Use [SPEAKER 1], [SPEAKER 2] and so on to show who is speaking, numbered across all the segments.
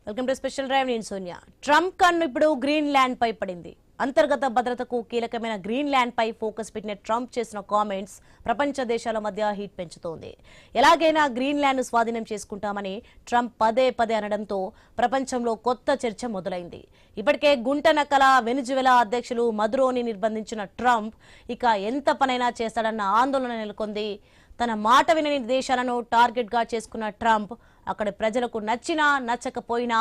[SPEAKER 1] Welcome to special drive. నేను Sonia. Trump కన్ను ఇప్పుడు గ్రీన్ ల్యాండ్ పై పడింది. అంతర్గత భద్రతకు కీలకమైన గ్రీన్ ల్యాండ్ పై ఫోకస్ పెట్టిన ట్రంప్ చేసిన కామెంట్స్ ప్రపంచ దేశాల మధ్య హీట్ పెంచుతోంది. ఎలాగైనా గ్రీన్ ల్యాండ్ స్వాధీనం చేసుకుంటామని ట్రంప్ పదే పదే అనడంతో ప్రపంచంలో కొత్త చర్చ మొదలైంది. ఇప్పటికే గుంటనక్కల వెనిజువెలా అధ్యక్షులు మదురోని నిర్బంధించిన ట్రంప్ ఇక ఎంత పనైనా చేస్తాడన్న ఆందోళన నెలకొంది. తన మాట వినని దేశాలను టార్గెట్ గా చేసుకున్న ట్రంప్ అక్కడి ప్రజలకు నచ్చినా నచ్చకపోయినా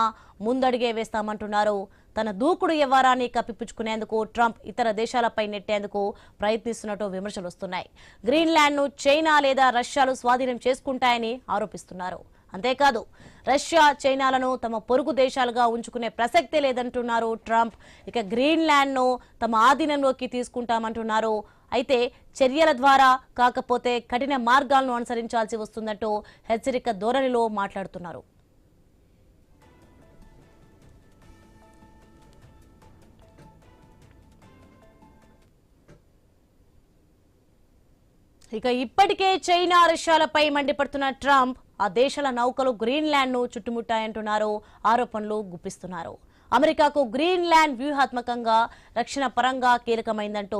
[SPEAKER 1] ముందడిగే వేస్తామంటున్నారు. తన దూకుడు వ్యవహారాన్ని కప్పిపుచ్చుకునేందుకు ట్రంప్ ఇతర దేశాలపై నెట్టేందుకు ప్రయత్నిస్తున్నట్టు విమర్శలు వస్తున్నాయి. గ్రీన్లాండ్ ను చైనా లేదా రష్యాలు స్వాధీనం చేసుకుంటాయని ఆరోపిస్తున్నారు. అంతేకాదు రష్యా చైనాలను తమ పొరుగు దేశాలుగా ఉంచుకునే ప్రసక్తే లేదంటున్నారు ట్రంప్. ఇక గ్రీన్లాండ్ ను తమ ఆధీనంలోకి తీసుకుంటామంటున్నారు. అయితే చర్యల ద్వారా కాకపోతే కఠిన మార్గాలను అనుసరించాల్సి వస్తుందంటూ హెచ్చరిక ధోరణిలో మాట్లాడుతున్నారు. ఇక ఇప్పటికే చైనా రష్యాలపై మండిపడుతున్న ట్రంప్ ఆ దేశాల నౌకలు గ్రీన్లాండ్ ను చుట్టుముట్టాయంటున్నారు. ఆరోపణలు గుప్పిస్తున్నారు. అమెరికాకు గ్రీన్లాండ్ వ్యూహాత్మకంగా రక్షణ పరంగా కీలకమైందంటూ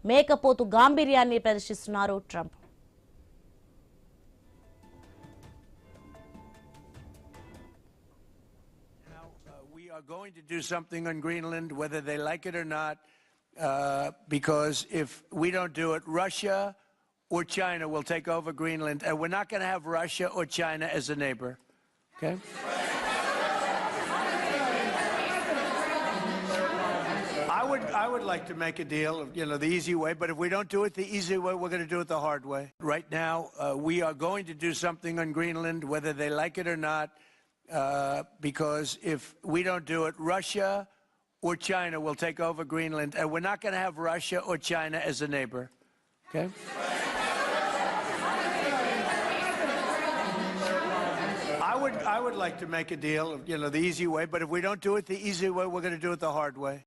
[SPEAKER 1] మేకపోతు గాంభీర్యాన్ని ప్రదర్శిస్తున్నారు Trump.
[SPEAKER 2] We are going to do something on Greenland, whether they like it or not, because if we don't do it, Russia or China will take over Greenland, and we're not going to have Russia or China as a neighbor. Okay? I would like to make a deal, the easy way, but if we don't do it the easy way, we're going to do it the hard way. Right now, we are going to do something on Greenland, whether they like it or not, because if we don't do it, Russia or China will take over Greenland, and we're not going to have Russia or China as a neighbor. Okay? I would like to make a deal, the easy way, but if we don't do it the easy way, we're going to do it the hard way.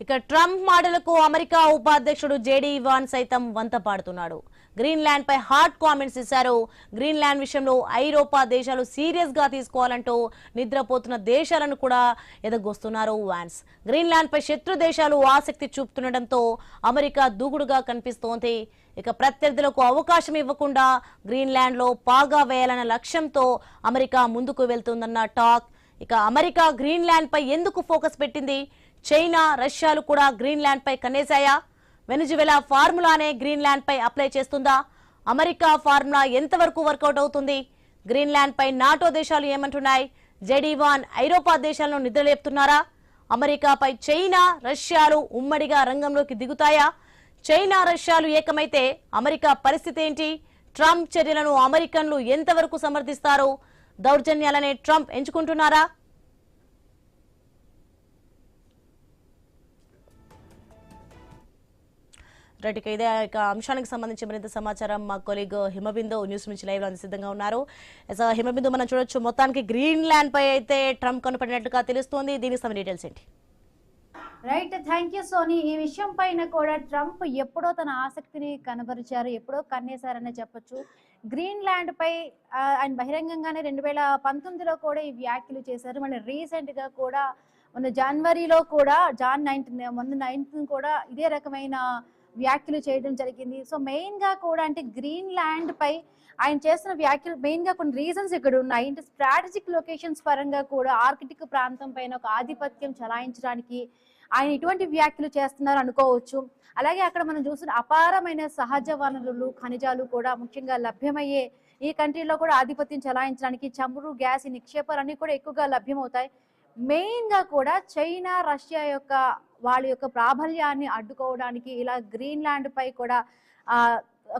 [SPEAKER 1] ఇక Trump మాటలకు America ఉపాధ్యక్షుడు JD Vance సైతం వంత పాడుతున్నాడు. Greenland పై hot comments ఇచ్చారు. Greenland విషయంలో ఐరోపా దేశాలు serious గా తీసుకోవాలంటూ నిద్రపోతున్న దేశాలను కూడా ఎదగొస్తున్నారు వాన్స్. గ్రీన్లాండ్ పై శత్రు దేశాలు ఆసక్తి చూపుతుండటంతో అమెరికా దూకుడుగా కనిపిస్తోంది. ఇక ప్రత్యర్థులకు అవకాశం ఇవ్వకుండా గ్రీన్లాండ్ లో పాగా వేయాలన్న లక్ష్యంతో అమెరికా ముందుకు వెళ్తుందన్న టాక్. ఇక అమెరికా గ్రీన్లాండ్ పై ఎందుకు ఫోకస్ పెట్టింది? చైనా రష్యాలు కూడా గ్రీన్లాండ్ పై కన్నేశాయా? వెనిజువెలా ఫార్ములానే గ్రీన్లాండ్ పై అప్లై చేస్తుందా? అమెరికా ఫార్ములా ఎంతవరకు వర్కౌట్ అవుతుంది? గ్రీన్లాండ్ పై నాటో దేశాలు ఏమంటున్నాయి? జేడీ వాన్ ఐరోపా దేశాలను నిద్రలేపుతున్నారా? అమెరికాపై చైనా రష్యాలు ఉమ్మడిగా రంగంలోకి దిగుతాయా? చైనా రష్యాలు ఏకమైతే అమెరికా పరిస్థితి ఏంటి? ట్రంప్ చర్యలను అమెరికన్లు ఎంతవరకు సమర్థిస్తారు? దౌర్జన్యాలనే ట్రంప్ ఎంచుకుంటున్నారా? రైట్, ఇదే అంశానికి సంబంధించి మరింత సమాచారం మా కొలీగ్ హిమబిందు న్యూస్ నుంచి లైవ్ లో సిద్ధంగా ఉన్నారు. హిమబిందు, మనం చూడొచ్చు మొత్తానికి గ్రీన్లాండ్ పై అయితే ట్రంప్ కనుపడినట్టుగా తెలుస్తోంది. దీనికి సంబంధించిన డీటెయిల్స్ ఏంటి?
[SPEAKER 3] Right, thank you Soni. ఈ విషయం పైన కూడా ట్రంప్ ఎప్పుడో తన ఆసక్తిని కనబరిచారు, ఎప్పుడో కన్నేశారనే చెప్పొచ్చు. గ్రీన్లాండ్ పై ఆయన బహిరంగంగానే 2019లో కూడా ఈ వ్యాఖ్యలు చేశారు. మళ్ళీ రీసెంట్ గా కూడా మొన్న జనవరిలో కూడా మొన్న 19 కూడా ఇదే రకమైన వ్యాఖ్యలు చేయడం జరిగింది. సో మెయిన్ గా కూడా అంటే గ్రీన్లాండ్ పై ఆయన చేస్తున్న వ్యాఖ్యలు మెయిన్ గా కొన్ని రీజన్స్ ఇక్కడ ఉన్నాయి. అంటే స్ట్రాటజిక్ లొకేషన్స్ పరంగా కూడా ఆర్కిటిక్ ప్రాంతం పైన ఒక ఆధిపత్యం చలాయించడానికి ఆయన ఇటువంటి వ్యాఖ్యలు చేస్తున్నారు అనుకోవచ్చు. అలాగే అక్కడ మనం చూస్తున్న అపారమైన సహజ వనరులు ఖనిజాలు కూడా ముఖ్యంగా లభ్యమయ్యే ఈ కంట్రీలో కూడా ఆధిపత్యం చలాయించడానికి చమురు గ్యాస్ ఈ నిక్షేపాలు అన్ని కూడా ఎక్కువగా లభ్యమవుతాయి. మెయిన్ గా కూడా చైనా రష్యా యొక్క వాళ్ళ యొక్క ప్రాబల్యాన్ని అడ్డుకోవడానికి ఇలా గ్రీన్లాండ్ పై కూడా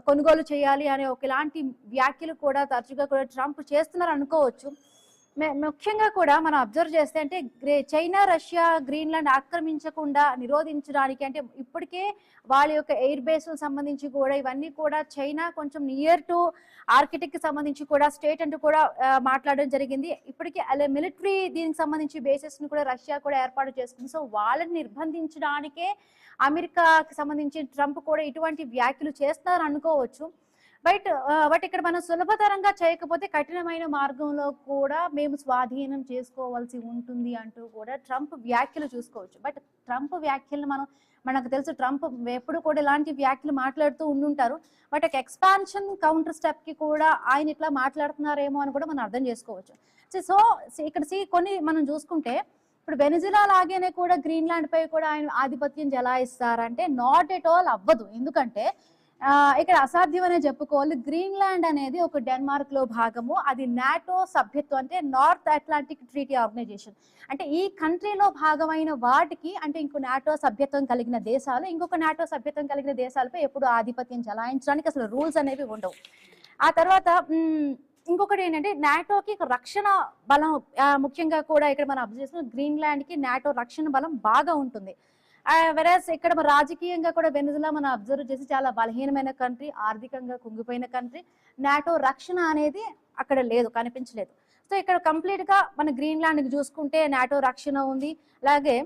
[SPEAKER 3] కొనుగోలు చేయాలి అనే ఒక ఇలాంటి వ్యాఖ్యలు కూడా తరచుగా కూడా ట్రంప్ చేస్తున్నారు అనుకోవచ్చు. ముఖ్యంగా కూడా మనం అబ్జర్వ్ చేస్తే అంటే చైనా రష్యా గ్రీన్లాండ్ ఆక్రమించకుండా నిరోధించడానికి అంటే ఇప్పటికే వాళ్ళ యొక్క ఎయిర్ బేస్లకు సంబంధించి కూడా ఇవన్నీ కూడా చైనా కొంచెం నియర్ టు ఆర్కిటిక్ కి సంబంధించి కూడా స్టేట్ అంటూ కూడా మాట్లాడడం జరిగింది. ఇప్పటికే అలా మిలిటరీ దీనికి సంబంధించి బేసెస్ ని కూడా రష్యా కూడా ఏర్పాటు చేసుకుంది. సో వాళ్ళని నిర్బంధించడానికే అమెరికాకి సంబంధించి ట్రంప్ కూడా ఇటువంటి వ్యాఖ్యలు చేస్తారని అనుకోవచ్చు. బట్ ఇక్కడ మనం సులభతరంగా చేయకపోతే కఠినమైన మార్గంలో కూడా మేము స్వాధీనం చేసుకోవాల్సి ఉంటుంది అంటూ కూడా ట్రంప్ వ్యాఖ్యలు చూసుకోవచ్చు. బట్ ట్రంప్ వ్యాఖ్యలను మనకు తెలుసు, ట్రంప్ ఎప్పుడు కూడా ఇలాంటి వ్యాఖ్యలు మాట్లాడుతూ ఉండుంటారు. బట్ ఒక ఎక్స్పాన్షన్ కౌంటర్ స్టెప్ కి కూడా ఆయన ఇట్లా మాట్లాడుతున్నారేమో అని కూడా మనం అర్థం చేసుకోవచ్చు. సో ఇక్కడ కొన్ని మనం చూసుకుంటే ఇప్పుడు వెనిజులా లాగానే కూడా గ్రీన్లాండ్ పై కూడా ఆయన ఆధిపత్యం జలాయిస్తారంటే నాట్ ఎట్ ఆల్ అవ్వదు. ఎందుకంటే ఇక్కడ అసాధ్యం అనే చెప్పుకోవాలి. గ్రీన్లాండ్ అనేది ఒక డెన్మార్క్ లో భాగము, అది నాటో సభ్యత్వం అంటే నార్త్ అట్లాంటిక్ ట్రీటీ ఆర్గనైజేషన్. అంటే ఈ కంట్రీలో భాగమైన వాటికి అంటే ఇంకో నాటో సభ్యత్వం కలిగిన దేశాలు ఇంకొక నాటో సభ్యత్వం కలిగిన దేశాలపై ఎప్పుడు ఆధిపత్యం చలాయించడానికి అసలు రూల్స్ అనేవి ఉండవు. ఆ తర్వాత ఇంకొకటి ఏంటంటే నాటోకి రక్షణ బలం ముఖ్యంగా కూడా ఇక్కడ మనం అబ్జర్వ్ చేస్తున్నాం, గ్రీన్లాండ్ కి నాటో రక్షణ బలం బాగా ఉంటుంది. వెరాస్ ఇక్కడ రాజకీయంగా కూడా వెనిజులా మనం అబ్జర్వ్ చేసి చాలా బలహీనమైన కంట్రీ, ఆర్థికంగా కుంగిపోయిన కంట్రీ, నాటో రక్షణ అనేది అక్కడ లేదు, కనిపించలేదు. సో ఇక్కడ కంప్లీట్ గా మన గ్రీన్లాండ్ చూసుకుంటే నాటో రక్షణ ఉంది, అలాగే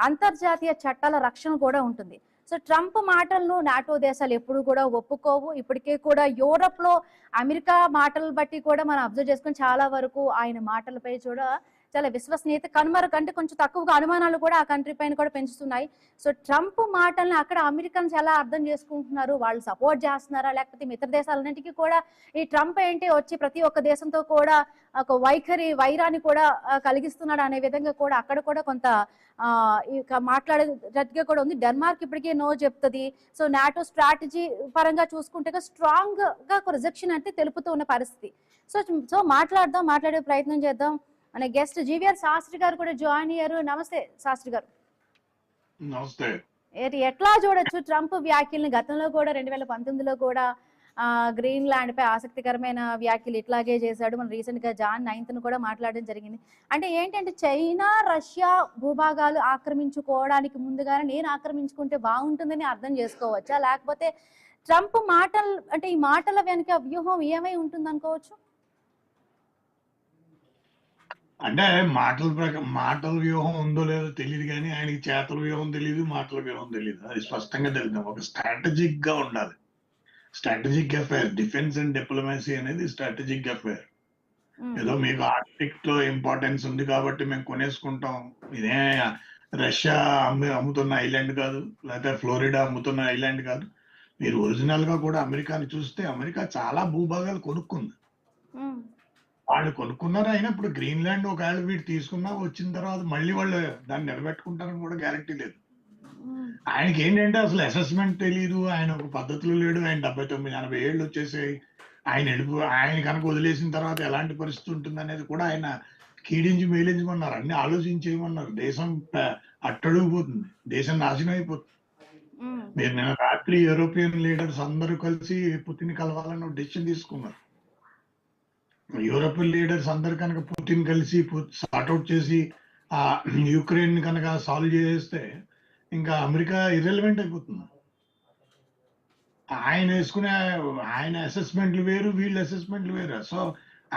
[SPEAKER 3] అంతర్జాతీయ చట్టాల రక్షణ కూడా ఉంటుంది. సో ట్రంప్ మాటలను నాటో దేశాలు ఎప్పుడు కూడా ఒప్పుకోవు. ఇప్పటికే కూడా యూరప్ లో అమెరికా మాటలు బట్టి కూడా మనం అబ్జర్వ్ చేసుకుని చాలా వరకు ఆయన మాటలపై కూడా చాలా విశ్వసనీయత కనుమరుగంటే కొంచెం తక్కువగా అనుమానాలు కూడా ఆ కంట్రీ పైన కూడా పెంచుతున్నాయి. సో ట్రంప్ మాటల్ని అక్కడ అమెరికన్స్ ఎలా అర్థం చేసుకుంటున్నారు, వాళ్ళు సపోర్ట్ చేస్తున్నారా లేకపోతే మిత్ర దేశాలన్నింటికీ కూడా ఈ ట్రంప్ ఏంటి వచ్చి ప్రతి ఒక్క దేశంతో కూడా ఒక వైరాన్ని కూడా కలిగిస్తున్నాడు అనే విధంగా కూడా అక్కడ కూడా కొంత మాట్లాడేటట్టుగా కూడా ఉంది. డెన్మార్క్ ఇప్పటికే నో చెప్తుంది. సో నాటో స్ట్రాటజీ పరంగా చూసుకుంటే స్ట్రాంగ్ గా రిజెక్షన్ అంటే తెలుపుతూ ఉన్న పరిస్థితి. సో మాట్లాడే ప్రయత్నం చేద్దాం. మన గెస్ట్ జీవీఆర్ శాస్త్రి గారు కూడా జాయిన్ అయ్యారు. నమస్తే శాస్త్రి గారు.
[SPEAKER 4] నమస్తే.
[SPEAKER 3] ఎట్లా చూడొచ్చు ట్రంప్ వ్యాఖ్యల్ని? గతంలో కూడా 2019లో కూడా గ్రీన్లాండ్ పై ఆసక్తికరమైన వ్యాఖ్యలు ఇట్లాగే చేశాడు. మనం రీసెంట్ గా జాన్ 9th కూడా మాట్లాడడం జరిగింది. అంటే ఏంటంటే చైనా రష్యా భూభాగాలు ఆక్రమించుకోవడానికి ముందుగానే నేను ఆక్రమించుకుంటే బాగుంటుందని అర్థం చేసుకోవచ్చా, లేకపోతే ట్రంప్ మాటలు అంటే ఈ మాటల వెనుక వ్యూహం ఏమై ఉంటుంది అనుకోవచ్చు?
[SPEAKER 4] అంటే మాటల వ్యూహం ఉందో లేదో తెలియదు, కానీ ఆయనకి చేతల వ్యూహం తెలియదు, మాటల వ్యూహం తెలియదు. అది స్పష్టంగా తెలియదు. ఒక స్ట్రాటజిక్ గా ఉండాలి. Strategic affair, defence and diplomacy అనేది స్ట్రాటజిక్ అఫైర్. ఏదో మీకు ఆర్టిక్ లో ఇంపార్టెన్స్ ఉంది కాబట్టి మేము కొనేసుకుంటాం, ఇదే రష్యా అమ్ముతున్న ఐలాండ్ కాదు, లేకపోతే ఫ్లోరిడా అమ్ముతున్న ఐలాండ్ కాదు. మీరు ఒరిజినల్ గా కూడా అమెరికాని చూస్తే అమెరికా చాలా భూభాగాలు కొనుక్కుంది. వాళ్ళు కొనుక్కున్నారు. అయినప్పుడు గ్రీన్లాండ్ ఒకవేళ వీడు తీసుకున్నా వచ్చిన తర్వాత మళ్ళీ వాళ్ళు దాన్ని నిలబెట్టుకుంటారని కూడా గ్యారంటీ లేదు. ఆయనకి ఏంటంటే అసలు అసెస్మెంట్ తెలియదు, ఆయన ఒక పద్ధతిలో లేడు. ఆయన 79-80 ఏళ్ళు వచ్చేసాయి. ఆయన కనుక వదిలేసిన తర్వాత ఎలాంటి పరిస్థితి ఉంటుంది అనేది కూడా ఆయన కీడించి మేలించమన్నారు, అన్ని ఆలోచించేయమన్నారు. దేశం అట్టడుగుపోతుంది, దేశం నాశనం అయిపోతుంది. మీరు నిన్న రాత్రి యూరోపియన్ లీడర్స్ అందరూ కలిసి పుతిన్ కలవాలని డెసిషన్ తీసుకున్నారు. యూరోపియన్ లీడర్స్ అందరు కనుక పుతిన్ కలిసి సార్ట్అవుట్ చేసి ఆ యుక్రెయిన్ కనుక సాల్వ్ చేస్తే ఇంకా అమెరికా ఇర్రెలవెంట్ అయిపోతుంది. ఆయన అసెస్మెంట్లు వేరు, వీళ్ళ అసెస్మెంట్లు వేరు. సో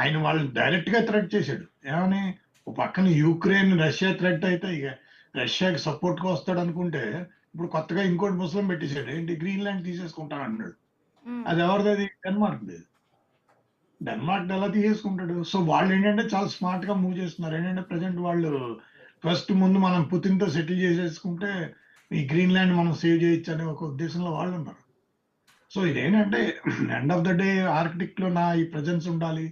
[SPEAKER 4] ఆయన వాళ్ళని డైరెక్ట్ గా థ్రెట్ చేశాడు. ఏమని, ఒక పక్కన యుక్రెయిన్ రష్యా థ్రెట్ అయితే ఇక రష్యాకి సపోర్ట్ గా వస్తాడు అనుకుంటే ఇప్పుడు కొత్తగా ఇంకోటి ముస్లిం పెట్టేశాడు. ఏంటి, గ్రీన్లాండ్ తీసేసుకుంటాను అన్నాడు. అది ఎవరిది? అది డెన్మార్క్. డెన్మార్క్ ఎలా తీసేసుకుంటాడు? సో వాళ్ళు ఏంటంటే చాలా స్మార్ట్ గా మూవ్ చేస్తున్నారు. ఏంటంటే ప్రజెంట్ వాళ్ళు ఫస్ట్ ముందు మనం పుతిన్ తో సెటిల్ చేసేసుకుంటే ఈ గ్రీన్లాండ్ మనం సేవ్ చేయొచ్చు అనే ఒక ఉద్దేశంలో వాళ్ళు ఉన్నారు. సో ఇదేంటంటే end of the day Arctic లో నా ఈ ప్రజెన్స్ ఉండాలి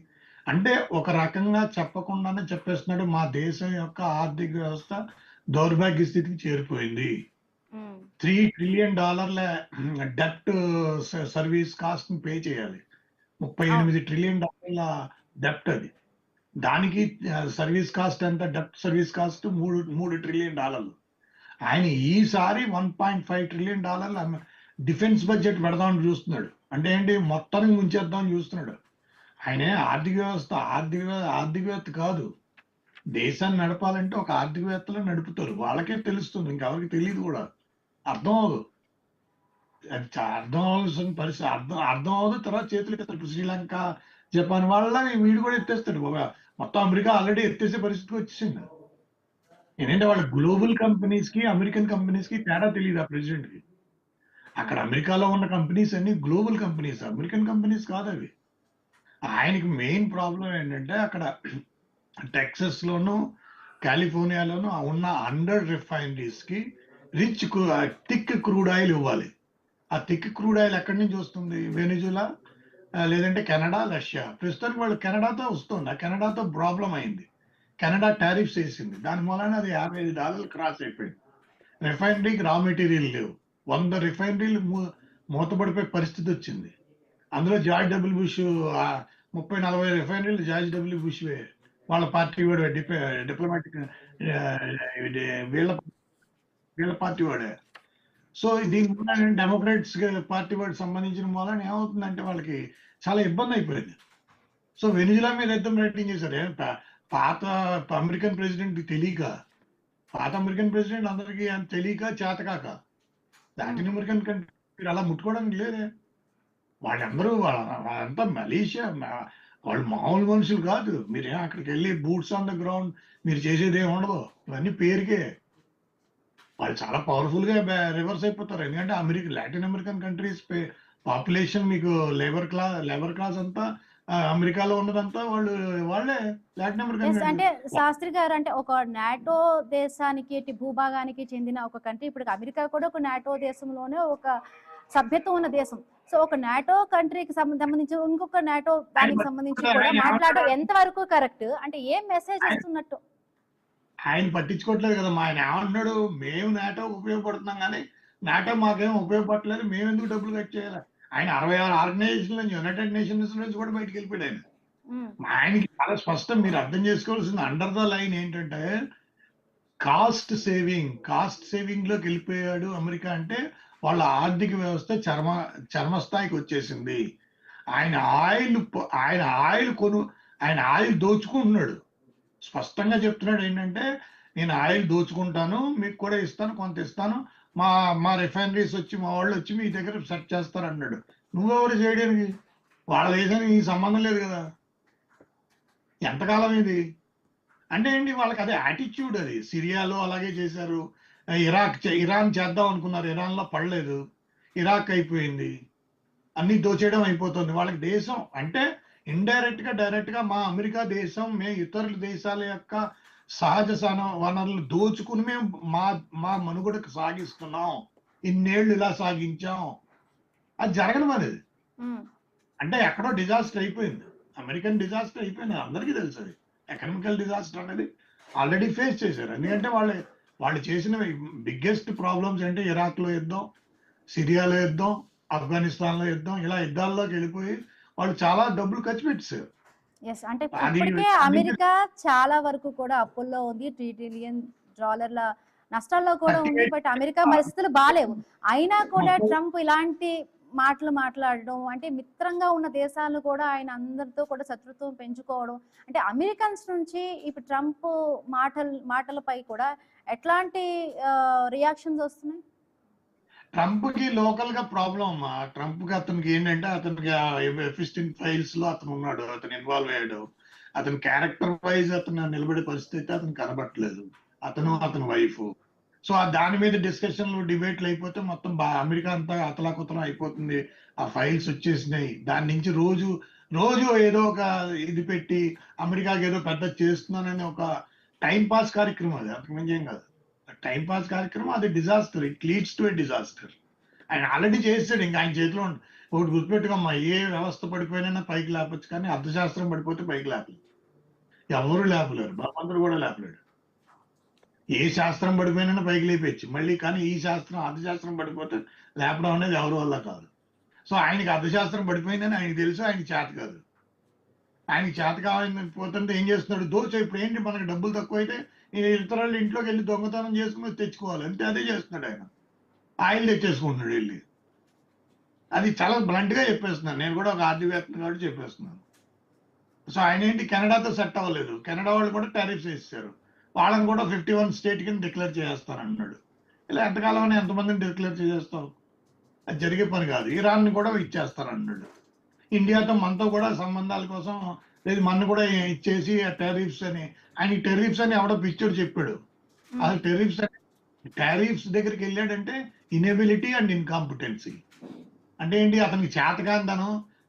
[SPEAKER 4] అంటే ఒక రకంగా చెప్పకుండానే చెప్పేస్తున్నాడు, మా దేశం యొక్క ఆర్థిక వ్యవస్థ దౌర్భాగ్య స్థితికి చేరిపోయింది. $3 trillion డెప్ట్ సర్వీస్ కాస్ట్ ని పే చేయాలి. $38 trillion డెప్ట్. అది దానికి సర్వీస్ కాస్ట్ ఎంత? డెప్ట్ సర్వీస్ కాస్ట్ $3 trillion. ఆయన ఈసారి $1.5 trillion డిఫెన్స్ బడ్జెట్ పెడదామని చూస్తున్నాడు. అంటే ఏంటి, మొత్తానికి ముంచేద్దామని చూస్తున్నాడు. ఆయన ఆర్థిక వ్యవస్థ కాదు, దేశాన్ని నడపాలంటే ఒక ఆర్థికవేత్తలు నడుపుతారు. వాళ్ళకే తెలుస్తుంది. ఇంకెవరికి తెలియదు కూడా. అర్థం అవ్వదు. అది అర్థం అవ్వాల్సిన పరిస్థితి అర్థం అవ్వదు. తర్వాత చేతులు ఎత్తారు. ఇప్పుడు శ్రీలంక, జపాన్ వాళ్ళ వీడు కూడా ఎత్తేస్తాడు. మొత్తం అమెరికా ఆల్రెడీ ఎత్తేసే పరిస్థితికి వచ్చేసింది. ఏంటంటే వాళ్ళ గ్లోబల్ కంపెనీస్ కి, అమెరికన్ కంపెనీస్ కి తేడా తెలియదు ఆ ప్రెసిడెంట్ కి. అక్కడ అమెరికాలో ఉన్న కంపెనీస్ అన్ని గ్లోబల్ కంపెనీస్, అమెరికన్ కంపెనీస్ కాదు అవి. ఆయనకి మెయిన్ ప్రాబ్లం ఏంటంటే అక్కడ టెక్సస్ లోను, కాలిఫోర్నియాలోను ఉన్న అండర్ రిఫైనరీస్ కి రిచ్ థిక్ క్రూడ్ ఆయిల్ ఇవ్వాలి. ఆ థిక్ క్రూడ్ ఆయిల్ ఎక్కడి నుంచి వస్తుంది? వెనిజులా, లేదంటే కెనడా, రష్యా. ప్రస్తుతానికి వాళ్ళు కెనడాతో వస్తుంది. ఆ కెనడాతో ప్రాబ్లం అయింది. కెనడా టారిఫ్స్ వేసింది. దాని మూలన అది $55 క్రాస్ అయిపోయింది. రిఫైనరీకి రా మెటీరియల్ లేవు. 100 రిఫైనరీలు మూతపడిపోయే పరిస్థితి వచ్చింది. అందులో జార్జ్ డబ్ల్యూ బుష్ 30-40 రిఫైనరీలు జార్జ్ డబ్ల్యూ బుష్ వాళ్ళ పార్టీ వాడు డిప్లొమాటిక్ వీళ్ళ పార్టీ వాడే. సో దీని మూలన డెమోక్రాట్స్ పార్టీ వాడికి సంబంధించిన మూలన ఏమవుతుందంటే వాళ్ళకి చాలా ఇబ్బంది అయిపోయింది. సో వెనిజులా మీద యుద్ధం రేటింగ్ చేశారు. పాత అమెరికన్ ప్రెసిడెంట్ తెలియక, పాత అమెరికన్ ప్రెసిడెంట్ అందరికీ తెలియక, చేతకాక లాటిన్ అమెరికన్ కంట్రీ అలా ముట్టుకోవడానికి లేదే. వాళ్ళందరూ వాళ్ళంతా మలేషియా, వాళ్ళు మామూలు మనుషులు కాదు. మీరేం అక్కడికి వెళ్ళి బూట్స్ ఆన్ ద గ్రౌండ్ మీరు చేసేది ఏమి ఉండదు. ఇవన్నీ పేరుకే. వాళ్ళు చాలా పవర్ఫుల్ గా రివర్స్ అయిపోతారు. ఎందుకంటే లాటిన్ అమెరికన్ కంట్రీస్ పాపులేషన్ మీకు లేబర్ క్లాస్ అంతా అమెరికాలో ఉన్నదంతా వాళ్ళే లాటిన్ అమెరికన్.
[SPEAKER 3] అంటే శాస్త్రి గారు, అంటే ఒక నాటో దేశానికి భూభాగానికి చెందిన ఒక కంట్రీ, ఇప్పుడు అమెరికా కూడా ఒక నాటో దేశంలోనే ఒక సభ్యత్వం ఉన్న దేశం. సో ఒక నాటో కంట్రీకి సంబంధించి ఇంకొక నాటో దానికి సంబంధించి కూడా మాట్లాడడం ఎంత వరకు కరెక్ట్? అంటే ఏం మెసేజ్ ఇస్తున్నట్టు?
[SPEAKER 4] ఆయన పట్టించుకోవట్లేదు కదా. ఆయన ఏమంటున్నాడు, మేము నాటో ఉపయోగపడుతున్నాం కానీ నాటో మాకేం ఉపయోగపడలేదు, మేము ఎందుకు డబ్బులు కట్ చేయాలి? ఆయన 66 ఆర్గనైజేషన్ నుంచి, యునైటెడ్ నేషన్స్ నుంచి కూడా బయటకు వెళ్ళిపోయాడు ఆయన. ఆయనకి చాలా స్పష్టం. మీరు అర్థం చేసుకోవాల్సింది అండర్ ద లైన్ ఏంటంటే కాస్ట్ సేవింగ్ లోకి వెళ్ళిపోయాడు అమెరికా. అంటే వాళ్ళ ఆర్థిక వ్యవస్థ చర్మ స్థాయికి వచ్చేసింది. ఆయన ఆయిల్ దోచుకుంటున్నాడు. స్పష్టంగా చెప్తున్నాడు ఏంటంటే, నేను ఆయిల్ దోచుకుంటాను, మీకు కూడా ఇస్తాను, కొంత ఇస్తాను, మా రిఫైనరీస్ వచ్చి, మా వాళ్ళు వచ్చి మీ దగ్గర సెట్ చేస్తారు అన్నాడు. నువ్వెవరు చేయడానికి? వాళ్ళ దేశానికి ఈ సంబంధం లేదు కదా. ఎంతకాలం ఇది అంటే ఏంటి? వాళ్ళకి అదే యాటిట్యూడ్. అది సిరియాలో అలాగే చేశారు. ఇరాన్ చేద్దాం అనుకున్నారు, ఇరాన్ లో పడలేదు, ఇరాక్ అయిపోయింది, అన్ని దోచేయడం అయిపోతుంది. వాళ్ళకి దేశం అంటే ఇండైరెక్ట్ గా డైరెక్ట్ గా మా అమెరికా దేశం మేము ఇతరుల దేశాల యొక్క సహజ వనరులు దోచుకుని మేము మా మనుగడకు సాగిస్తున్నాం, ఇన్నేళ్లు ఇలా సాగించాం. అది జరగడం అనేది. అంటే ఎక్కడో డిజాస్టర్ అయిపోయింది. అమెరికన్ డిజాస్టర్ అయిపోయింది, అందరికీ తెలుసు. అది ఎకనామికల్ డిజాస్టర్ అనేది ఆల్రెడీ ఫేస్ చేశారు. ఎందుకంటే వాళ్ళు చేసిన బిగ్గెస్ట్ ప్రాబ్లమ్స్ అంటే ఇరాక్ లో యుద్ధం, సిరియాలో యుద్ధం, ఆఫ్ఘనిస్తాన్ లో యుద్ధం, ఇలా యుద్ధాల్లోకి వెళ్ళిపోయి వాళ్ళు చాలా డబ్బులు ఖర్చు పెట్టారు.
[SPEAKER 3] అంటే ఇప్పటికే అమెరికా చాలా వరకు కూడా అప్పుల్లో ఉంది, $3 ట్రిలియన్ నష్టాల్లో కూడా ఉంది. బట్ అమెరికా పరిస్థితులు బాగాలేవు. అయినా కూడా ట్రంప్ ఇలాంటి మాటలు మాట్లాడడం, అంటే మిత్రంగా ఉన్న దేశాలను కూడా ఆయన అందరితో కూడా శత్రుత్వం పెంచుకోవడం, అంటే అమెరికన్స్ నుంచి ఇప్పుడు ట్రంప్ మాటలపై కూడా ఎట్లాంటి రియాక్షన్స్ వస్తున్నాయి?
[SPEAKER 4] ట్రంప్ కి లోకల్ గా ప్రాబ్లం అమ్మా. ట్రంప్ కి అతనికి ఏంటంటే, అతనికి ఎఫిస్టిన్ ఫైల్స్ లో అతను ఉన్నాడు, అతను ఇన్వాల్వ్ అయ్యాడు. అతని క్యారెక్టర్ వైజ్ అతను నిలబడే పరిస్థితి అతను కనబట్టలేదు, అతని వైఫ్. సో దాని మీద డిస్కషన్లు, డిబేట్లు అయిపోతే మొత్తం అమెరికా అంతా అతలాకుతలం అయిపోతుంది. ఆ ఫైల్స్ వచ్చేసినాయి. దాని నుంచి రోజు ఏదో ఒక ఇది పెట్టి అమెరికాకి ఏదో పెద్ద చేస్తున్నానని ఒక టైం పాస్ కార్యక్రమం. అది అంతకు మించి ఏం కాదు. టైం పాస్ కార్యక్రమం. అది disaster. It leads to a disaster. ఆయన ఆల్రెడీ చేసాడు. ఇంకా ఆయన చేతిలో ఒకటి గుర్తుపెట్టుకోమ్మా, ఏ వ్యవస్థ పడిపోయినా పైకి లేపచ్చు, కానీ అర్థశాస్త్రం పడిపోతే పైకి లేపలేదు. ఎవరు లేపలేరు, భగవంతుడు కూడా లేపలేడు. ఏ శాస్త్రం పడిపోయినా పైకి లేపచ్చు మళ్ళీ, కానీ ఈ శాస్త్రం, అర్థశాస్త్రం పడిపోతే లేపడం అనేది ఎవరి వల్ల కాదు. సో ఆయనకి అర్థశాస్త్రం పడిపోయిందని ఆయనకి తెలుసు, ఆయనకి చేత కాదు. ఆయనకి చేత కావాలని పోతుంటే ఏం చేస్తున్నాడు? ఇప్పుడు ఏంటి, మనకి డబ్బులు తక్కువ అయితే ఇతరుల ఇంట్లోకి వెళ్ళి దొంగతనం చేసుకుని తెచ్చుకోవాలి అంతే. అదే చేస్తున్నాడు ఆయన. ఆయిల్ తెచ్చేసుకుంటున్నాడు వెళ్ళి. అది చాలా బ్లంట్ గా చెప్పేస్తున్నాను. నేను కూడా ఒక ఆర్థికవేత్తను కాబట్టి చెప్పేస్తున్నాను. సో ఆయన ఏంటి కెనడాతో సెట్ అవ్వలేదు. కెనడా వాళ్ళు కూడా టారిఫ్స్ వేసేసారు. వాళ్ళని కూడా 51 స్టేట్ కింద డిక్లేర్ చేస్తారన్నాడు. ఇలా ఎంతకాలం అని ఎంతమందిని డిక్లేర్ చేసేస్తావు? అది జరిగే పని కాదు. ఇరాన్ కూడా ఇచ్చేస్తారన్నాడు. ఇండియాతో మనతో కూడా సంబంధాల కోసం లేదు మన కూడా ఇచ్చేసి టారిఫ్స్ అని ఆయన టెరిఫ్స్ అని ఎవడో పిచ్చోడు చెప్పాడు. అసలు టారిఫ్స్ దగ్గరికి వెళ్ళాడంటే ఇనెబిలిటీ అండ్ ఇన్కాంపిటెన్సీ అంటే ఏంటి? అతనికి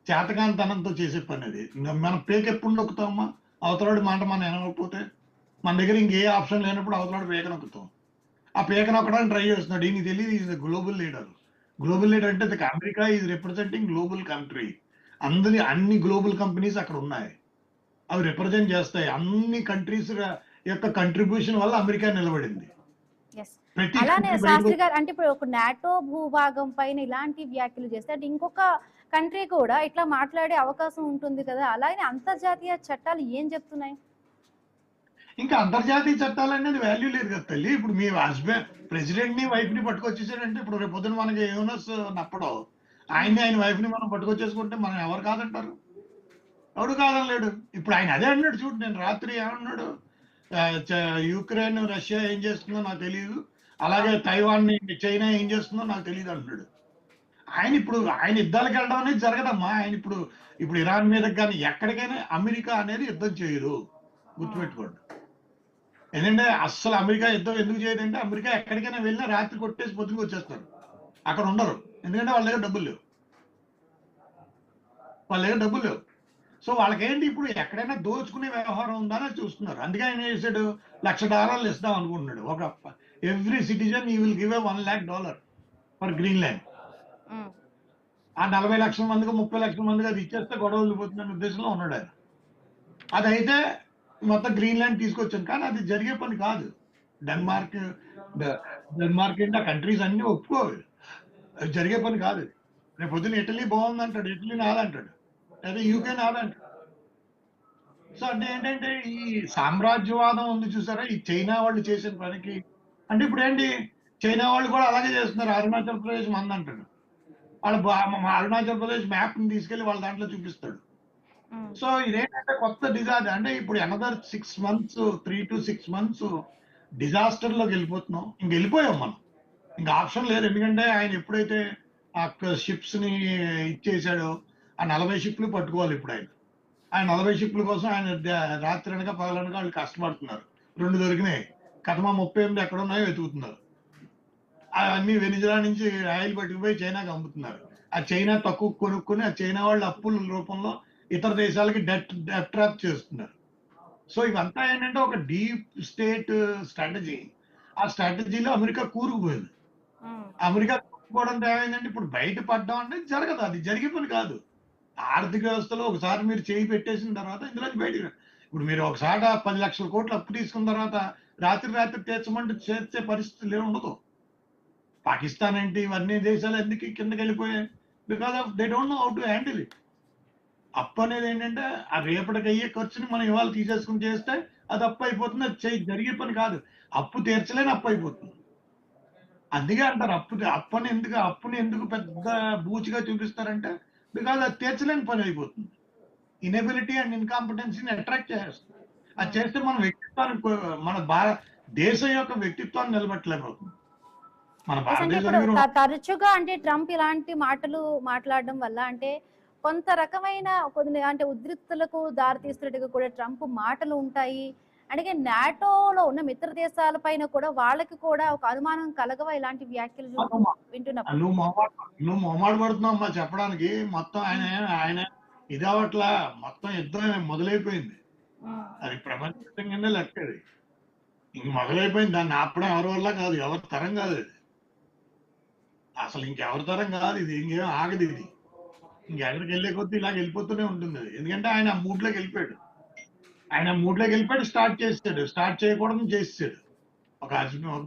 [SPEAKER 4] చేతకాంతనంతో చేసే పని అది. మనం పేక ఎప్పుడు నొక్కుతామమ్మా? అవతలాడి మాట మనం వినకపోతే మన దగ్గర ఇంకే ఆప్షన్ లేనప్పుడు అవతలాడి పేక నొక్కుతాం. ఆ పేక నొక్కడానికి ట్రై చేస్తున్నాడు. ఈయనకి తెలియదు is the global leader. Global leader అంటే America is representing global country. అన్ని గ్లోబల్ కంపెనీస్ అక్కడ ఉన్నాయి. అవి రిప్రజెంట్ చేస్తాయి. అన్ని కంట్రీస్ యొక్క కంట్రిబ్యూషన్ వల్ల అమెరికా నిలబడింది. ప్రతి
[SPEAKER 3] అలానే
[SPEAKER 4] country
[SPEAKER 3] శాస్త్రి
[SPEAKER 4] బయటకు
[SPEAKER 3] గారు అంటే ఇప్పుడు ఒక నాటో భూభాగం పైన ఇలాంటి వ్యాఖ్యలు చేస్తే అంటే ఇంకొక కంట్రీ కూడా ఇట్లా మాట్లాడే అవకాశం ఉంటుంది కదా, అలాగే అంతర్జాతీయ చట్టాలు ఏం చెప్తున్నాయి?
[SPEAKER 4] ఇంకా అంతర్జాతీయ చట్టాలు అనేది వాల్యూ లేదు కదా తల్లి. ఇప్పుడు మీ హస్బెండ్ ప్రెసిడెంట్ ని వైఫ్ ని పట్టుకొచ్చేసాడంటే ఇప్పుడు రేపు పొద్దున మనకి యూనస్ నప్పడం ఆయన వైఫ్ ని మనం పట్టుకొచ్చేసుకుంటే మనం ఎవరు కాదంటారు? ఎవడు కాదనలేడు. ఇప్పుడు ఆయన అదే అన్నాడు చూడు. నేను రాత్రి ఏమన్నాడు? యుక్రెయిన్ రష్యా ఏం చేస్తుందో నాకు తెలియదు, అలాగే తైవాన్ చైనా ఏం చేస్తుందో నాకు తెలియదు అంటున్నాడు. ఆయన యుద్ధాలకు వెళ్ళడం అనేది జరగదమ్మా. ఆయన ఇప్పుడు ఇరాన్ మీద కానీ ఎక్కడికైనా అమెరికా అనేది యుద్ధం చేయదు, గుర్తుపెట్టుకోండి. ఎందుకంటే అస్సలు అమెరికా యుద్ధం ఎందుకు చేయదంటే అమెరికా ఎక్కడికైనా వెళ్ళినా రాత్రి కొట్టేసి పొద్దుకు వచ్చేస్తారు. అక్కడ ఉండరు. ఎందుకంటే వాళ్ళ దగ్గర డబ్బులు లేవు. సో వాళ్ళకేంటి ఇప్పుడు ఎక్కడైనా దోచుకునే వ్యవహారం ఉందా అని చూస్తున్నారు. అందుకే ఆయన చేశాడు $1,00,000 ఇస్తాం అనుకుంటున్నాడు. ఒక ఎవ్రీ సిటిజన్ ఈ విల్ గివ్ $1,00,000 ఫర్ గ్రీన్లాండ్. ఆ 40 లక్షల మందికి 30 లక్షల మందికి అది ఇచ్చేస్తే గొడవ వెళ్ళిపోతుందనే ఉద్దేశంలో ఉన్నాడు ఆయన. అదైతే మొత్తం గ్రీన్లాండ్ తీసుకొచ్చాను. కానీ అది జరిగే పని కాదు. డెన్మార్క్ ఏంటి ఆ కంట్రీస్ అన్ని ఒప్పుకోవాలి. అది జరిగే పని కాదు. రేపు పొద్దున ఇటలీ బాగుందంటాడు, ఇటలీ నాదంటాడు, లేదా యూకే నాదంటాడు. సో అంటే ఏంటంటే ఈ సామ్రాజ్యవాదం ఉంది చూసారా, ఈ చైనా వాళ్ళు చేసిన పనికి. అంటే ఇప్పుడు ఏంటి, చైనా వాళ్ళు కూడా అలాగే చేస్తున్నారు. అరుణాచల్ ప్రదేశ్ మందంటాడు. అరుణాచల్ ప్రదేశ్ మ్యాప్ ని తీసుకెళ్లి వాళ్ళ దాంట్లో చూపిస్తాడు. సో ఇదేంటంటే కొత్త డిజాస్టర్. అంటే ఇప్పుడు another 6 months 3 to 6 months disaster లోకి వెళ్ళిపోతున్నాం. వెళ్ళిపోయాం మనం. ఇంకా ఆప్షన్ లేదు. ఎందుకంటే ఆయన ఎప్పుడైతే ఆ షిప్స్ ని ఇచ్చేసాడో ఆ 40 షిప్లు పట్టుకోవాలి. ఇప్పుడు ఆయన 40 షిప్ల కోసం ఆయన రాత్రి అనక పగలనక వాళ్ళు కష్టపడుతున్నారు. 2 దొరికినాయి. కథమా 38 ఎక్కడ ఉన్నాయో వెతుకుతున్నారు. అన్ని వెనిజులా నుంచి ఆయిల్ పట్టుకుపోయి చైనాకి అమ్ముతున్నారు. ఆ చైనా తక్కువ కొనుక్కొని ఆ చైనా వాళ్ళు అప్పుల రూపంలో ఇతర దేశాలకి డెట్ ట్రాప్ చేస్తున్నారు. సో ఇవంతా ఏంటంటే ఒక డీప్ స్టేట్ స్ట్రాటజీ. ఆ స్ట్రాటజీలో అమెరికా కూరుకుపోయింది. అమెరికా కూరుకుపోవడం ఏమైందంటే ఇప్పుడు బయట పడ్డం అనేది జరగదు. అది జరిగే పని కాదు. ఆర్థిక వ్యవస్థలో ఒకసారి మీరు చేయి పెట్టేసిన తర్వాత ఇందులో బయటకు ఇప్పుడు మీరు ఒకసారి 10 లక్షల కోట్లు అప్పు తీసుకున్న తర్వాత రాత్రి తీర్చమంటే చేర్చే పరిస్థితులు ఉండదు. పాకిస్తాన్ ఏంటి ఇవన్నీ దేశాలు ఎందుకు కిందకి వెళ్ళిపోయాయి? Because of they don't know how to handle it. అప్పు అనేది ఏంటంటే ఆ రేపటికి అయ్యే ఖర్చుని మనం ఇవాళ తీసేసుకుని చేస్తే అది అప్పు అయిపోతుంది. అది జరిగే పని కాదు. అప్పు తీర్చలేని అప్పు అయిపోతుంది. అందుకే అంటారు అప్పుని ఎందుకు పెద్ద బూచిగా చూపిస్తారంటే బికాజ్ అది తీర్చలేని పని అయిపోతుంది. ఇనెబిలిటీ అండ్ ఇన్కాంపిటెన్సీని అట్రాక్ట్ చేస్తుంది. అది చేస్తే మన వ్యక్తిత్వాన్ని మన దేశం యొక్క వ్యక్తిత్వాన్ని నిలబెట్టలేకపోతుంది. మన
[SPEAKER 3] అంటే
[SPEAKER 4] భారతదేశం
[SPEAKER 3] ఇప్పుడు తరచుగా అంటే ట్రంప్ ఇలాంటి మాటలు మాట్లాడడం వల్ల అంటే కొంత రకమైన కొన్ని అంటే ఉద్రిక్తలకు దారితీస్తున్నట్టుగా కూడా ట్రంప్ మాటలు ఉంటాయి. అంటే నాటోలో ఉన్న మిత్ర దేశాల పైన కూడా వాళ్ళకి కూడా ఒక అనుమానం కలగవా ఇలాంటి వ్యాఖ్యలు వింటున్నప్పుడు?
[SPEAKER 4] నువ్వు మొహమాట పడుతున్నావు అమ్మా చెప్పడానికి. మొత్తం ఆయన ఇది అవట్లా. మొత్తం యుద్ధం మొదలైపోయింది. అది ప్రపంచంగానే లెక్కది. ఇంక మొదలైపోయింది. దాన్ని ఆపడం ఎవరి వల్ల కాదు, ఎవరి తరం కాదు. అది అసలు ఇంకెవరి తరం కాదు. ఇది ఇంకేం ఆగదు. ఇది ఇంకెక్కడికి వెళ్ళే కొద్దీ ఇలాగ వెళ్ళిపోతూనే ఉంటుంది. అది ఎందుకంటే ఆయన మూడ్లోకి వెళ్ళిపోయాడు. స్టార్ట్ చేస్తాడు. స్టార్ట్ చేయకూడదు చేస్తాడు. ఒక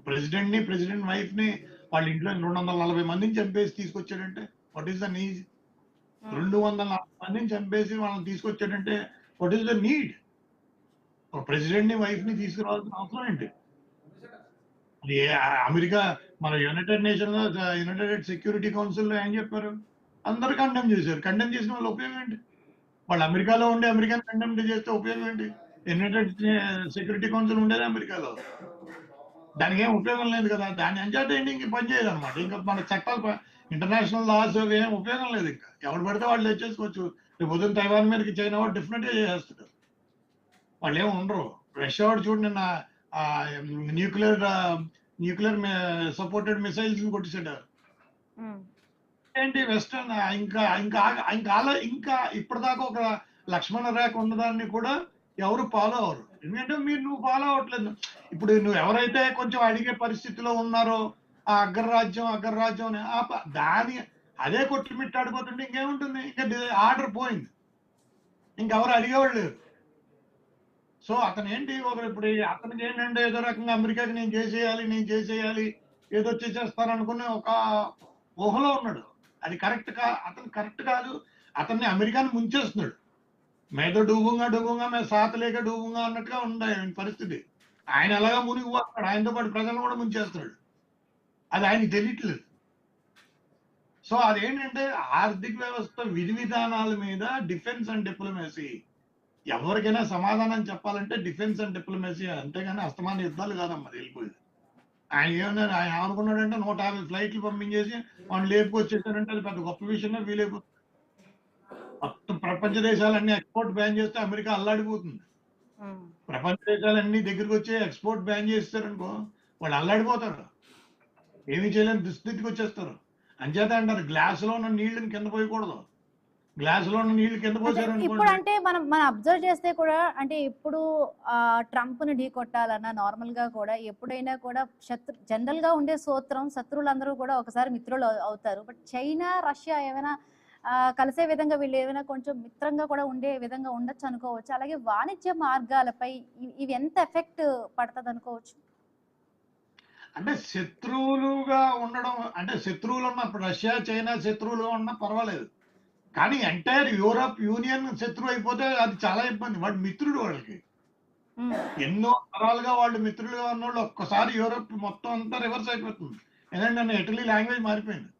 [SPEAKER 4] ప్రెసిడెంట్ వైఫ్ ని వాళ్ళ ఇంట్లో 240 మందిని చంపేసి తీసుకొచ్చాడంటే వాట్ ఈస్ ద నీడ్? 240 మందిని చంపేసి వాళ్ళని తీసుకొచ్చాడంటే వాట్ ఈస్ ద నీడ్? ఒక ప్రెసిడెంట్ ని వైఫ్ ని తీసుకురావాల్సిన అవసరం ఏంటి? అది అమెరికా మన యునైటెడ్ సెక్యూరిటీ కౌన్సిల్ లో ఏం చెప్పారు? అందరు కండెమ్ చేశారు. కండెమ్ చేసిన వాళ్ళ ఉపయోగం ఏంటి? వాళ్ళు అమెరికాలో ఉండి అమెరికన్ కండెమ్డ్ చేస్తే ఉపయోగం ఏంటి? యునైటెడ్ సెక్యూరిటీ కౌన్సిల్ ఉండేది అమెరికాలో. దానికి ఏం ఉపయోగం లేదు కదా. దాని అంచేత ఏంటి ఇంక పని చేయదు అనమాట. ఇంకా మన చట్టాలు ఇంటర్నేషనల్ లాస్ అవి ఏం ఉపయోగం లేదు. ఇంకా ఎవరు పడితే వాళ్ళు తెచ్చేసుకోవచ్చు. రేపు పొద్దున్న తైవాన్ మీదకి చైనా వాడు డెఫినెట్ గా చేసేస్తాడు. వాళ్ళు ఏమి ఉండరు. రష్యా వాడు చూడు నిన్న న్యూక్లియర్ సపోర్టెడ్ మిసైల్స్ కొట్టించాడు. ఏంటి వెస్టర్న్ ఇంకా ఇంకా ఇంకా ఇంకా ఇప్పటిదాకా ఒక లక్ష్మణ రేఖ ఉన్నదాన్ని కూడా ఎవరు ఫాలో అవరు. ఎందుకంటే నువ్వు ఫాలో అవ్వట్లేదు. ఇప్పుడు నువ్వు ఎవరైతే కొంచెం అడిగే పరిస్థితిలో ఉన్నారో ఆ అగ్రరాజ్యం అని దాని అదే కొట్టుమిట్టాడిపోతుంటే ఇంకేముంటుంది? ఇంకా ఆర్డర్ పోయింది. ఇంకెవరు అడిగేవాళ్ళు లేరు. సో అతను ఏంటి ఇప్పుడు అతనికి ఏంటంటే ఏదో రకంగా అమెరికాకి నేను చేసేయాలి ఏదో చేసేస్తాను అనుకునే ఒక ఊహలో ఉన్నాడు. అది అతను కరెక్ట్ కాదు. అతన్ని అమెరికాని ముంచేస్తున్నాడు. మేదో డూబుంగా మే సాతలేక డూబుంగా అన్నట్టుగా ఉంది పరిస్థితి. ఆయన ఎలాగా మునిగిపోతున్నాడు. ఆయనతో పాటు ప్రజలను కూడా ముంచేస్తున్నాడు. అది ఆయనకి తెలియట్లేదు. సో అదేంటంటే ఆర్థిక వ్యవస్థ విధి విధానాల మీద డిఫెన్స్ అండ్ డిప్లొమసీ. ఎవరికైనా సమాధానం చెప్పాలంటే డిఫెన్స్ అండ్ డిప్లొమసీ, అంతేగాని అస్తమాన యుద్ధాలు కాదమ్మా వెళ్ళిపోయేది. ఆయన అనుకున్నాడంటే 150 ఫ్లైట్లు పంపించేసి వాళ్ళు లేపుకొచ్చేసారంటే అది పెద్ద గొప్ప విషయమే వీలైపోతుంది. మొత్తం ప్రపంచ దేశాలన్నీ ఎక్స్పోర్ట్ బ్యాన్ చేస్తే అమెరికా అల్లాడిపోతుంది. ప్రపంచ దేశాలన్నీ దగ్గరికి వచ్చి ఎక్స్పోర్ట్ బ్యాన్ చేస్తారనుకో వాళ్ళు అల్లాడిపోతారు. ఏమీ చేయలేని దుస్థితికి వచ్చేస్తారు. అంచేత అంటారు గ్లాసులో ఉన్న నీళ్ళని కింద పోయకూడదు. గ్లాసులో ఉన్న నీళ్లు కింద పోసారు.
[SPEAKER 3] ఇప్పుడు అంటే మనం అబ్జర్వ్ చేస్తే కూడా అంటే ఇప్పుడు ట్రంప్ ని ఢీ కొట్టాలన్నా నార్మల్ గా కూడా ఎప్పుడైనా కూడా జనరల్ గా ఉండే శత్రువులందరూ కూడా ఒకసారి మిత్రులు అవుతారు. బట్ చైనా రష్యా ఏమైనా కలిసే విధంగా వీళ్ళు ఏమైనా కొంచెం మిత్రంగా కూడా ఉండే విధంగా ఉండొచ్చు అనుకోవచ్చు. అలాగే వాణిజ్య మార్గాలపై ఇవి ఎంత ఎఫెక్ట్ పడుతుంది అనుకోవచ్చు?
[SPEAKER 4] అంటే శత్రువులుగా ఉండడం అంటే శత్రువులు ఉన్నప్పుడు రష్యా చైనా శత్రువులుగా ఉన్నా పర్వాలేదు. కానీ ఎంటైర్ యూరప్ యూనియన్ శత్రువు అయిపోతే అది చాలా ఇబ్బంది. వాడు మిత్రుడు వాళ్ళకి. ఎన్నో తరాలుగా వాళ్ళు మిత్రులుగా ఉన్నోళ్ళు ఒక్కసారి యూరప్ మొత్తం అంతా రివర్స్ అయిపోతుంది. ఎందుకంటే నన్ను ఇటలీ లాంగ్వేజ్ మారిపోయింది.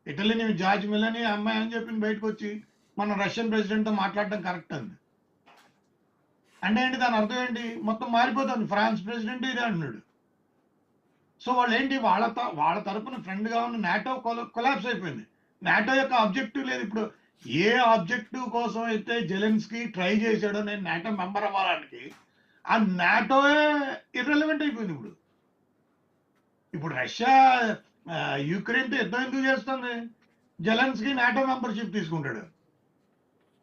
[SPEAKER 4] ఇటలీని జార్జ్ మిలని అమ్మాయి అని చెప్పింది బయటకు వచ్చి మన రష్యన్ ప్రెసిడెంట్తో మాట్లాడడం కరెక్ట్ అంది. అంటే ఏంటి దాని అర్థం ఏంటి? మొత్తం మారిపోతుంది. ఫ్రాన్స్ ప్రెసిడెంట్ ఇదే అంటున్నాడు. సో వాళ్ళు ఏంటి వాళ్ళ తరపున ఫ్రెండ్గా ఉన్న నాటో కొలాప్స్ అయిపోయింది. నాటో యొక్క ఆబ్జెక్టివ్ లేదు. ఇప్పుడు ఏ ఆబ్జెక్టివ్ కోసం అయితే జెలెన్స్కీ ట్రై చేశాడో నేను నాటో మెంబర్ అవ్వడానికి, ఆ నాటోయే ఇర్రెలవెంట్ అయిపోయింది. ఇప్పుడు రష్యా యుక్రెయిన్తో యుద్ధం ఎందుకు చేస్తుంది? జెలెన్స్కీ నాటో మెంబర్షిప్ తీసుకుంటాడు.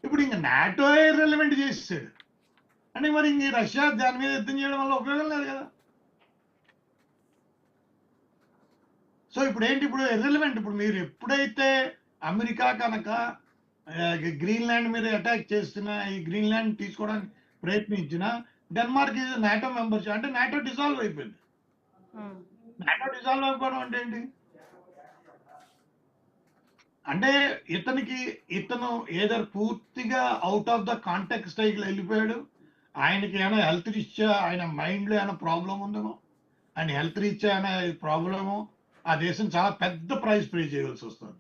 [SPEAKER 4] ఇప్పుడు ఇంక నాటోయే ఇర్రెలవెంట్ చేసేసాడు అంటే మరి ఇంక రష్యా దాని మీద యుద్ధం చేయడం వల్ల ఉపయోగం లేదు కదా. సో ఇప్పుడు ఏంటి? ఇప్పుడు ఇర్రెలవెంట్. ఇప్పుడు మీరు ఎప్పుడైతే అమెరికా కనుక గ్రీన్లాండ్ మీద అటాక్ చేస్తున్నా, ఈ గ్రీన్లాండ్ తీసుకోవడానికి ప్రయత్నించిన, డెన్మార్క్ ఈజ్ నాటో మెంబర్షిప్ అంటే నాటో డిసాల్వ్ అయిపోయింది. నాటో డిసాల్వ్ అయిపోవడం అంటే ఏంటి? అంటే ఇతను ఏదో పూర్తిగా అవుట్ ఆఫ్ ద కాంటెక్స్ట్ వెళ్ళిపోయాడు. ఆయనకి ఏమైనా హెల్త్ రీత్యా ఆయన మైండ్లో ఏమైనా ప్రాబ్లం ఉందేమో, ఆయన హెల్త్ రీత్యా ఏమైనా ప్రాబ్లమో, ఆ దేశం చాలా పెద్ద ప్రైస్ పే చేయవలసి వస్తుంది.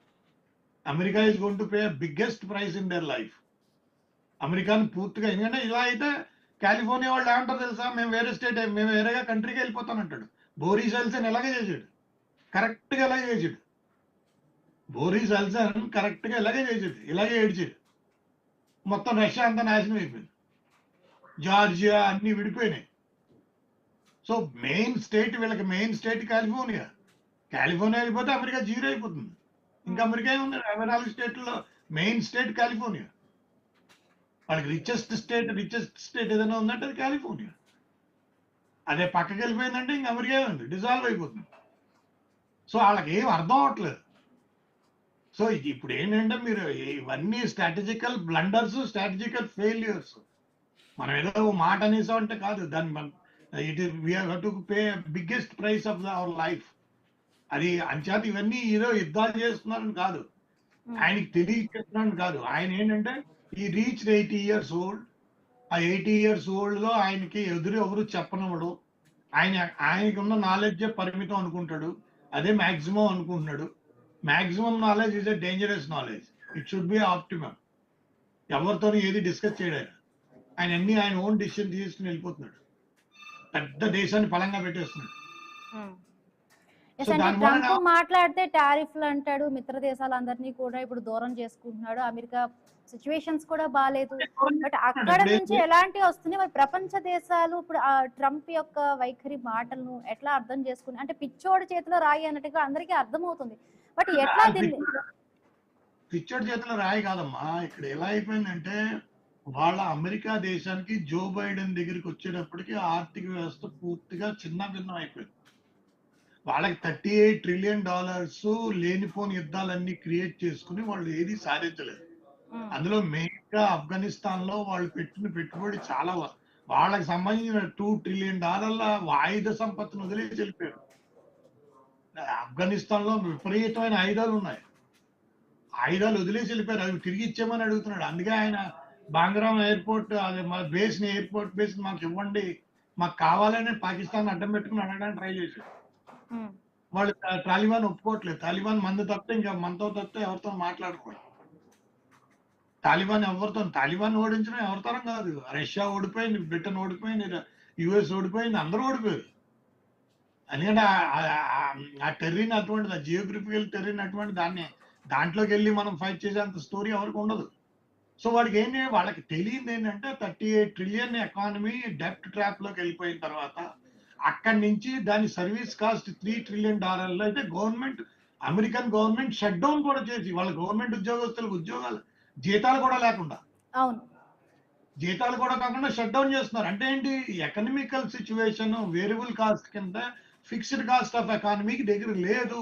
[SPEAKER 4] America is going to pay biggest price in their life. అమెరికాని పూర్తిగా. ఎందుకంటే ఇలా అయితే కాలిఫోర్నియా వాళ్ళు ఏమంటారు తెలుసా? మేము వేరేగా కంట్రీకి వెళ్ళిపోతానంటాడు. బోరిస్ ఎల్సన్ ఎలాగే చేసాడు, కరెక్ట్గా ఎలాగే చేసాడు. బోరిస్ ఎల్సన్ కరెక్ట్గా ఎలాగే చేసాడు, ఇలాగే ఏడ్చాడు. మొత్తం రష్యా అంతా నాశనం అయిపోయింది. జార్జియా అన్ని విడిపోయినాయి. సో మెయిన్ స్టేట్ వీళ్ళకి మెయిన్ స్టేట్ కాలిఫోర్నియా అయిపోతే అమెరికా జీరో అయిపోతుంది. ఇంకా అమెరికా ఏముంది? 24 స్టేట్లలో మెయిన్ స్టేట్ కాలిఫోర్నియా. వాళ్ళకి రిచెస్ట్ స్టేట్ ఏదైనా ఉందంటే అది కాలిఫోర్నియా. అదే పక్కకి వెళ్ళిపోయిందంటే ఇంక అమెరికా ఉంది, డిజాల్వ్ అయిపోతుంది. సో వాళ్ళకి ఏం అర్థం అవ్వట్లేదు. సో ఇప్పుడు ఏంటంటే మీరు ఇవన్నీ స్ట్రాటజికల్ బ్లండర్స్, స్ట్రాటజికల్ ఫెయిల్యూర్స్. మనం ఏదో మాట అనేసామంటే కాదు. దాన్ని we have to pay biggest price of our life. అది అంచేత ఇవన్నీ ఏదో యుద్ధాలు చేస్తున్నారని కాదు, ఆయనకి తెలియచేస్తున్నారని కాదు. ఆయన ఏంటంటే ఈ రీచ్ 80 years old. ఆ 80 years old లో ఆయనకి ఎవరు చెప్పనివ్వడు. ఆయనకి ఉన్న నాలెడ్జే పరిమితం అనుకుంటాడు. అదే మ్యాక్సిమం అనుకుంటున్నాడు. Maximum knowledge is a dangerous knowledge. It should be optimum. ఎవరితోనూ ఏది డిస్కస్ చేయడు ఆయన అన్ని ఆయన ఓన్ డిసిషన్ తీసుకుని వెళ్ళిపోతున్నాడు. పెద్ద దేశాన్ని బలంగా పెట్టేస్తున్నాడు.
[SPEAKER 3] ఎస్,
[SPEAKER 4] సో
[SPEAKER 3] అంటే
[SPEAKER 4] దాని
[SPEAKER 3] ట్రంప్
[SPEAKER 4] వలన
[SPEAKER 3] మాట్లాడితే టారిఫ్లు అంటాడు, మిత్ర దేశాలందరినీ కూడా ఇప్పుడు దూరం చేసుకుంటున్నాడు, అమెరికా సిచ్యువేషన్స్ కూడా బాగాలేదు. బట్ అక్కడ నుంచి ఎలాంటి వస్తుంది, మరి ప్రపంచ దేశాలు ఇప్పుడు ఆ ట్రంప్ యొక్క వైఖరి మాటలను ఎట్లా అర్థం చేసుకుని, అంటే పిచ్చోడి చేతిలో రాయి అన్నట్టుగా అందరికీ అర్థమవుతుంది. బట్ ఎట్లా దీన్ని
[SPEAKER 4] పిచ్చోడి చేతిలో రాయి కాదమ్మా. ఇక్కడ ఎలా అయిపోయిందంటే వాళ్ళ అమెరికా దేశానికి జో బైడెన్ దగ్గరికి వచ్చేటప్పటికి ఆర్థిక వ్యవస్థ పూర్తిగా చిన్న భిన్నం అయిపోయింది. వాళ్ళకి $38 ట్రిలియన్ లేనిపోని యుద్ధాలన్నీ క్రియేట్ చేసుకుని వాళ్ళు ఏది సాధించలేదు. అందులో మెయిన్ గా ఆఫ్ఘనిస్తాన్ లో వాళ్ళు పెట్టిన పెట్టుబడి చాలా వాళ్ళకి సంబంధించిన $2 ట్రిలియన్ ఆయుధ సంపత్తిని వదిలేసి వెళ్ళిపోయారు. ఆఫ్ఘనిస్తాన్ లో విపరీతమైన ఆయుధాలు ఉన్నాయి. ఆయుధాలు వదిలేసి వెళ్ళిపోయారు. అవి తిరిగి ఇచ్చేమని అడుగుతున్నాడు. అందుకే ఆయన బాంగ్రామ్ ఎయిర్పోర్ట్ అదే మా బేస్ ని ఎయిర్పోర్ట్ బేస్ మాకు ఇవ్వండి, మాకు కావాలని పాకిస్తాన్ అడ్డం పెట్టుకుని అడగడానికి ట్రై చేశారు. వాళ్ళు తాలిబాన్ ఒప్పుకోవట్లేదు. తాలిబాన్ మందు తప్పితే ఇంకా మనతో తప్పితే ఎవరితో మాట్లాడుకోవాలి. తాలిబాన్ ఓడించడం ఎవరితరం కాదు. రష్యా ఓడిపోయింది, బ్రిటన్ ఓడిపోయింది, యుఎస్ ఓడిపోయింది, అందరూ ఓడిపోయారు. ఎందుకంటే ఆ టెర్రీన్ అటువంటిది, ఆ జియోగ్రఫికల్ టెర్రీన్ అటువంటి దాంట్లోకి వెళ్ళి మనం ఫైట్ చేసేంత స్టోరీ ఎవరికి ఉండదు. సో వాళ్ళకి తెలియదు ఏంటంటే 38 ట్రిలియన్ ఎకానమీ డెప్ట్ ట్రాప్ లోకి వెళ్ళిపోయిన తర్వాత అక్కడి నుంచి దాని సర్వీస్ కాస్ట్ $3 ట్రిలియన్ అయితే అమెరికన్ గవర్నమెంట్ షట్ డౌన్ కూడా చేసి వాళ్ళ గవర్నమెంట్ ఉద్యోగస్తులకు ఉద్యోగాలు జీతాలు కూడా లేకుండా, జీతాలు కూడా కాకుండా షట్ డౌన్ చేస్తున్నారు. అంటే ఏంటి, ఎకనామికల్ సిచ్యువేషన్ వేరియబుల్ కాస్ట్ కింద ఫిక్స్డ్ కాస్ట్ ఆఫ్ ఎకానమీకి దగ్గర లేదు.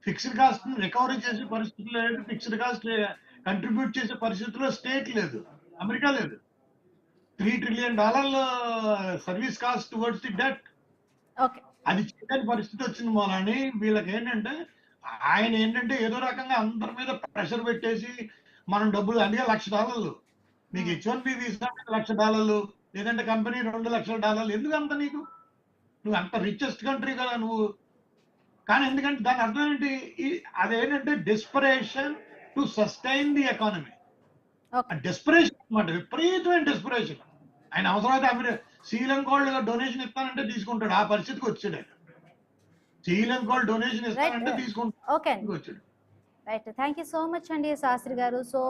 [SPEAKER 4] ఫిక్స్డ్ కాస్ట్ రికవరీ చేసే పరిస్థితి లేదు. ఫిక్స్డ్ కాస్ట్ కంట్రిబ్యూట్ చేసే పరిస్థితిలో స్టేట్ లేదు, అమెరికా లేదు. $3 trillion service cost towards the debt. అది చేయని పరిస్థితి వచ్చింది మూలని వీళ్ళకి ఏంటంటే ఆయన ఏదో రకంగా అందరి మీద ప్రెషర్ పెట్టేసి మనం డబ్బులు అందుకే $1,00,000 నీకు H1B వీసా $1,00,000 లేదంటే కంపెనీ $2,00,000 ఎందుకు అంత నీకు? నువ్వు అంత రిచెస్ట్ కంట్రీ కదా నువ్వు. కానీ ఎందుకంటే దాని అర్థం ఏంటి, అదేంటంటే desperation to sustain the economy. Desperation అనమాట, విపరీతమైన డెస్పరేషన్. ఆయన అవసరమైతే శ్రీలంక వాళ్ళు డొనేషన్ ఇస్తానంటే తీసుకుంటాడు. ఆ పరిస్థితికి వచ్చాడు ఆయన. శ్రీలంక వాళ్ళు డొనేషన్ ఇస్తానంటే తీసుకుంటాడు.
[SPEAKER 3] Right, thank you so much అండి శాస్త్రి గారు. సో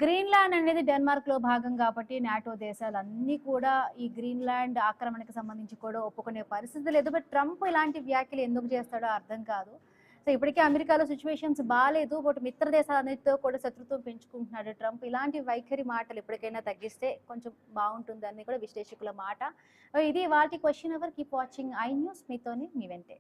[SPEAKER 3] గ్రీన్లాండ్ అనేది డెన్మార్క్ లో భాగం కాబట్టి నాటో దేశాలన్నీ కూడా ఈ గ్రీన్లాండ్ ఆక్రమణకు సంబంధించి కూడా ఒప్పుకునే పరిస్థితి లేదు. బట్ ట్రంప్ ఇలాంటి వ్యాఖ్యలు ఎందుకు చేస్తాడో అర్థం కాదు. సో ఇప్పటికే అమెరికాలో సిచ్యువేషన్స్ బాగాలేదు, బట్ మిత్ర దేశాలన్నిటితో కూడా శత్రుత్వం పెంచుకుంటున్నాడు ట్రంప్. ఇలాంటి వైఖరి మాటలు ఎప్పటికైనా తగ్గిస్తే కొంచెం బాగుంటుందని కూడా విశ్లేషకుల మాట. ఇది వాటి question hour. Keep watching iNews. మీతోని మీ వెంటే.